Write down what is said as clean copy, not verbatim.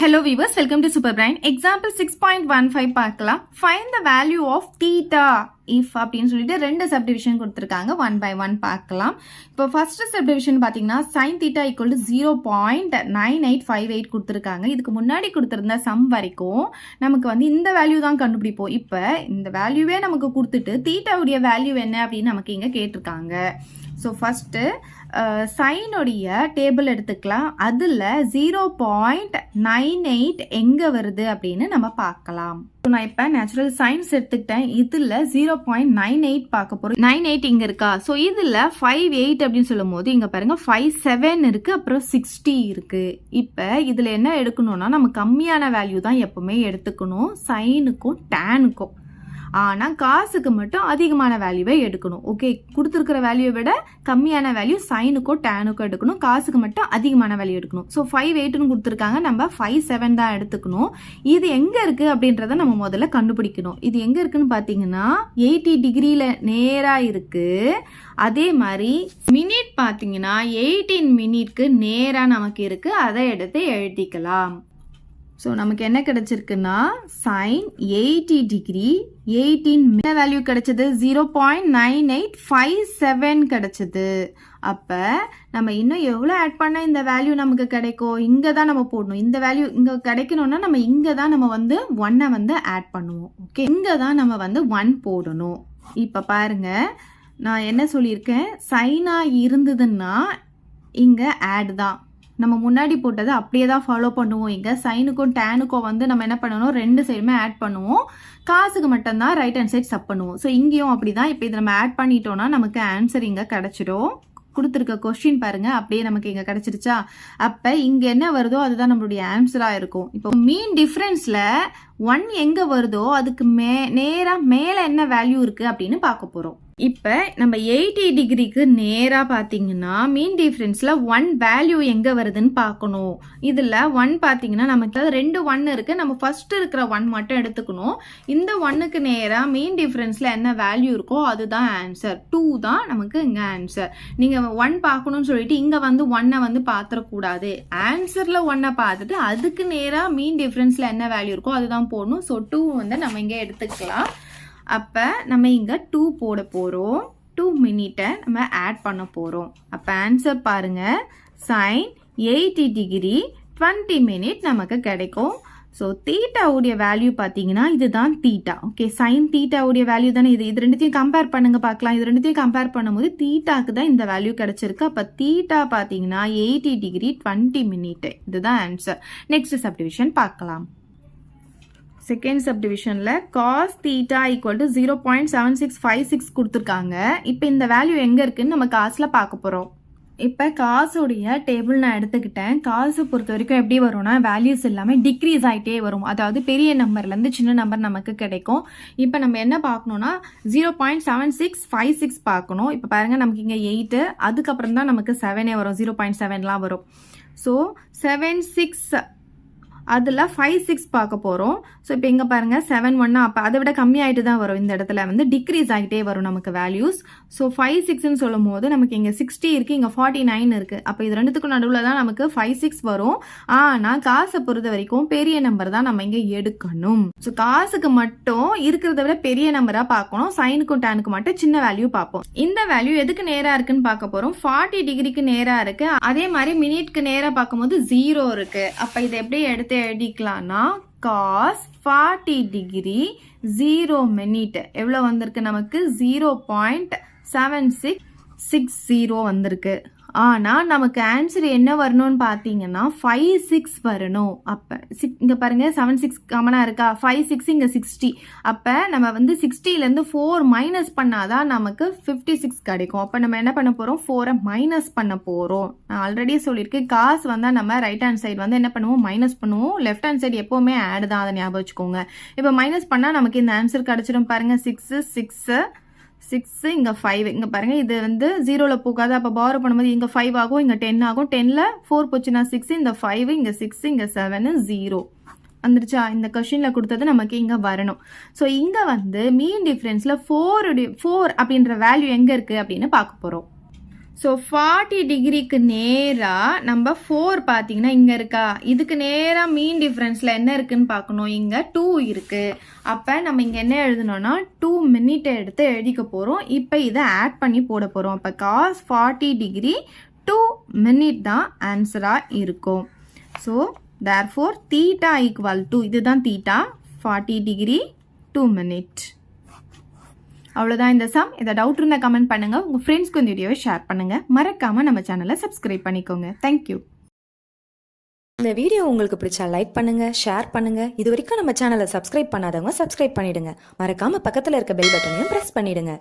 Hello viewers, welcome to Super Brain. Example 6.15 பார்க்கலாம். Find the value of theta if அப்படின்னு சொல்லிட்டு ரெண்டு subdivision கொடுத்துருக்காங்க. 1 by 1 பார்க்கலாம். இப்போ ஃபர்ஸ்ட் சப்டிவிஷன் பார்த்தீங்கன்னா sin theta equal to 0.9858 கொடுத்துருக்காங்க. இதுக்கு முன்னாடி கொடுத்துருந்த சம் வரைக்கும் நமக்கு வந்து இந்த வேல்யூ தான் கண்டுபிடிப்போம். இப்போ இந்த வேல்யூவே நமக்கு கொடுத்துட்டு தீட்டாவுடைய வேல்யூ என்ன அப்படின்னு நமக்கு இங்கே கேட்டிருக்காங்க. ஸோ ஃபஸ்ட்டு சைனுடைய டேபிள் எடுத்துக்கலாம். அதில் 0.98 எங்கே வருது அப்படின்னு நம்ம பார்க்கலாம். நான் இப்போ நேச்சுரல் சயின்ஸ் எடுத்துக்கிட்டேன். இதில் 0.98 பார்க்க போகிறோம். 98 இங்கே இருக்கா? ஸோ இதில் 58 அப்படின்னு சொல்லும் போது இங்கே பாருங்கள் 57 இருக்குது, அப்புறம் 60 இருக்குது. இப்போ இதில் என்ன எடுக்கணும்னா நம்ம கம்மியான வேல்யூ தான் எப்பவுமே எடுத்துக்கணும், சைனுக்கும் டேனுக்கும். ஆனால் காசுக்கு மட்டும் அதிகமான வேல்யூவை எடுக்கணும். ஓகே, கொடுத்துருக்கிற வேல்யூவை விட கம்மியான வேல்யூ சைனுக்கோ டேனுக்கோ எடுக்கணும், காசுக்கு மட்டும் அதிகமான வேல்யூ எடுக்கணும். ஸோ 58ன்னு கொடுத்துருக்காங்க, நம்ம 57 தான் எடுத்துக்கணும். இது எங்கே இருக்குது அப்படின்றத நம்ம முதல்ல கண்டுபிடிக்கணும். இது எங்கே இருக்குன்னு பார்த்தீங்கன்னா 80 டிகிரியில் நேராக இருக்குது. அதே மாதிரி மினிட் பார்த்தீங்கன்னா 18 மினிட்க்கு நேராக நமக்கு இருக்குது. அதை எடுத்து எழுதிக்கலாம். ஸோ நமக்கு என்ன கிடைச்சிருக்குன்னா சைன் 80 டிகிரி 18 வேல்யூ கிடைச்சது 0.9857 கிடைச்சது. அப்போ நம்ம இன்னும் எவ்வளோ ஆட் பண்ணால் இந்த வேல்யூ நமக்கு கிடைக்கும்? இங்கே தான் நம்ம போடணும். இந்த வேல்யூ இங்கே கிடைக்கணும்னா நம்ம இங்கே தான் நம்ம வந்து 1 வந்து ஆட் பண்ணுவோம். ஓகே, இங்கே தான் நம்ம வந்து 1 போடணும். இப்போ பாருங்க, நான் என்ன சொல்லியிருக்கேன், சைனாக இருந்ததுன்னா இங்கே ஆட் தான். நம்ம முன்னாடி போட்டதை அப்படியே தான் ஃபாலோ பண்ணுவோம். இங்கே சைனுக்கும் டேனுக்கும் வந்து நம்ம என்ன பண்ணணும், ரெண்டு சைடுமே ஆட் பண்ணுவோம். காசுக்கு மட்டும்தான் ரைட் ஹேண்ட் சைட் சப் பண்ணுவோம். ஸோ இங்கேயும் அப்படி தான். இப்போ இதை நம்ம ஆட் பண்ணிட்டோம்னா நமக்கு ஆன்சர் இங்கே கிடச்சிடும். கொடுத்துருக்க கொஸ்டின் பாருங்க, அப்படியே நமக்கு இங்கே கிடச்சிருச்சா? அப்போ இங்கே என்ன வருதோ அதுதான் நம்மளுடைய ஆன்சராக இருக்கும். இப்போ மீன் டிஃப்ரென்ஸில் 1 எங்கே வருதோ அதுக்கு நேராக மேலே என்ன வேல்யூ இருக்குது அப்படின்னு பார்க்க போகிறோம். இப்போ நம்ம 80 டிகிரிக்கு நேராக பார்த்தீங்கன்னா மீன் டிஃப்ரென்ஸில் 1 வேல்யூ எங்கே வருதுன்னு பார்க்கணும். இதில் 1 பார்த்தீங்கன்னா நமக்கு 2 1 இருக்குது. நம்ம ஃபர்ஸ்ட் இருக்கிற 1 மட்டும் எடுத்துக்கணும். இந்த 1க்கு நேராக மீன் டிஃப்ரென்ஸில் என்ன வேல்யூ இருக்கோ அதுதான் ஆன்சர். 2 தான் நமக்கு இங்கே ஆன்சர். நீங்கள் 1 பார்க்கணும்னு சொல்லிட்டு இங்கே வந்து 1 வந்து பார்த்துடக்கூடாது. ஆன்சரில் 1 பார்த்துட்டு அதுக்கு நேராக மீன் டிஃப்ரென்ஸில் என்ன வேல்யூ இருக்கோ அதுதான் போடணும். ஸோ 2 வந்து நம்ம இங்கே எடுத்துக்கலாம். அப்போ நம்ம இங்கே 2 போட போகிறோம். 2 மினிட்டை நம்ம ஆட் பண்ண போகிறோம். அப்போ ஆன்சர் பாருங்கள், சைன் 80 டிகிரி 20 மினிட் நமக்கு கிடைக்கும். ஸோ தீட்டாவுடைய வேல்யூ பார்த்தீங்கன்னா இதுதான் தீட்டா. ஓகே, சைன் தீட்டாவுடைய வேல்யூ தானே இது. இது ரெண்டுத்தையும் கம்பேர் பண்ணுங்க பார்க்கலாம். இது ரெண்டுத்தையும் கம்பேர் பண்ணும்போது தீட்டாக்கு தான் இந்த வேல்யூ கிடைச்சிருக்கு. அப்போ தீட்டா பார்த்தீங்கன்னா 80 டிகிரி 20 மினிட். இதுதான் ஆன்சர். நெக்ஸ்ட் சப்டிவிஷன் பார்க்கலாம். செகண்ட் சப்டிவிஷனில் காஸ் தீட்டா ஈக்குவல் டு 0.7656 கொடுத்துருக்காங்க. இப்போ இந்த வேல்யூ எங்கே இருக்குன்னு நம்ம காசில் பார்க்க போகிறோம். இப்போ காசுடைய டேபிள் நான் எடுத்துக்கிட்டேன். காசை பொறுத்த வரைக்கும் எப்படி வரும்னா வேல்யூஸ் எல்லாமே டிக்ரீஸ் ஆகிட்டே வரும். அதாவது பெரிய நம்பர்லேருந்து சின்ன நம்பர் நமக்கு கிடைக்கும். இப்போ நம்ம என்ன பார்க்கணுன்னா 0.7656 பார்க்கணும். இப்போ பாருங்கள், நமக்கு இங்கே 8, அதுக்கப்புறம் தான் நமக்கு 7 வரும். 0.7லாம் வரும். ஸோ 76 அதில் 56 பார்க்க போகிறோம். ஸோ இப்போ இங்கே பாருங்கள் 7 1 அப்போ அதை விட கம்மியாகிட்டு தான் வரும். இந்த இடத்துல வந்து டிக்ரீஸ் ஆகிட்டே வரும் நமக்கு வேல்யூஸ். ஸோ 56ன்னு சொல்லும் போது நமக்கு இங்கே 60 இருக்குது, இங்கே 49 இருக்குது. அப்போ இது ரெண்டுத்துக்கும் நடுவில் தான் நமக்கு 56 வரும். ஆனால் காசை பொறுத்த வரைக்கும் பெரிய நம்பர் தான் நம்ம இங்கே எடுக்கணும். ஸோ காசுக்கு மட்டும் இருக்கிறத விட பெரிய நம்பராக பார்க்கணும். சைனுக்கும் டேனுக்கு மட்டும் சின்ன வேல்யூ பார்ப்போம். இந்த வேல்யூ எதுக்கு நேராக இருக்குன்னு பார்க்க போகிறோம். 40 டிகிரிக்கு நேராக இருக்குது. அதே மாதிரி மினிட்க்கு நேராக பார்க்கும்போது 0 இருக்குது. அப்போ இதை எப்படி எடுத்து எழுதிக்கலாம்னா cos 40 டிகிரி 0 மினிட் எவ்வளோ வந்திருக்கு நமக்கு 0.7660 வந்திருக்கு. ஆனால் நமக்கு ஆன்சர் என்ன வரணும்னு பார்த்தீங்கன்னா 56 வரணும். அப்போ இங்கே பாருங்கள் 76 காமனாக இருக்கா, 56 இங்கே 60. அப்போ நம்ம வந்து 60லேருந்து 4 மைனஸ் பண்ணாதான் நமக்கு 56 கிடைக்கும். அப்போ நம்ம என்ன பண்ண போகிறோம், 4 மைனஸ் பண்ண போகிறோம். நான் ஆல்ரெடி சொல்லியிருக்கேன், காசு வந்தால் நம்ம ரைட் ஹேண்ட் சைடு வந்து என்ன பண்ணுவோம், மைனஸ் பண்ணுவோம். லெஃப்ட் ஹேண்ட் சைடு எப்போவுமே ஆட் தான், அதை ஞாபகம் வச்சுக்கோங்க. இப்போ மைனஸ் பண்ணால் நமக்கு இந்த ஆன்சர் கிடச்சிடும். பாருங்கள் 6 இங்கே 5. இங்கே பாருங்கள், இது வந்து 0ல் போகாது. அப்போ பாரோ பண்ணும்போது இங்கே 5 ஆகும், இங்கே 10 ஆகும். 10ல் 4 போச்சுன்னா 6, இந்த 5, இங்கே 6, இங்கே 7, 0 வந்துருச்சா? இந்த கொஸ்டினில் கொடுத்தது நமக்கு இங்கே வரணும். ஸோ இங்கே வந்து மீன் டிஃப்ரென்ஸில் 4 அப்படின்ற வேல்யூ எங்கே இருக்குது அப்படின்னு பார்க்க போகிறோம். ஸோ 40 டிகிரிக்கு நேராக நம்ம 4 பார்த்தீங்கன்னா இங்கே இருக்கா, இதுக்கு நேராக மீன் டிஃப்ரென்ஸில் என்ன இருக்குன்னு பார்க்கணும். இங்கே 2 இருக்குது. அப்போ நம்ம இங்கே என்ன எழுதணும்னா 2 மினிட்டை எடுத்து எழுதிக்க போகிறோம். இப்போ இதை ஆட் பண்ணி போட போகிறோம். அப்போ cos 40 டிகிரி 2 மினிட் தான் ஆன்சராக இருக்கும். So therefore theta equal to, இதுதான் தீட்டா, 40 டிகிரி 2 மினிட். அவ்வளோதான் இந்த சம். இதை டவுட் இருந்தால் கமெண்ட் பண்ணுங்கள். உங்கள் ஃப்ரெண்ட்ஸ்க்கு இந்த வீடியோவை ஷேர் பண்ணுங்கள். மறக்காமல் நம்ம சேனலை சப்ஸ்கிரைப் பண்ணிக்கோங்க. தேங்க்யூ. இந்த வீடியோ உங்களுக்கு பிடிச்சா லைக் பண்ணுங்க, ஷேர் பண்ணுங்க. இது வரைக்கும் நம்ம சேனலை சப்ஸ்கிரைப் பண்ணாதவங்க சப்ஸ்கிரைப் பண்ணிடுங்க. மறக்காம பக்கத்தில் இருக்க பெல் பட்டனையும் பிரஸ் பண்ணிடுங்க.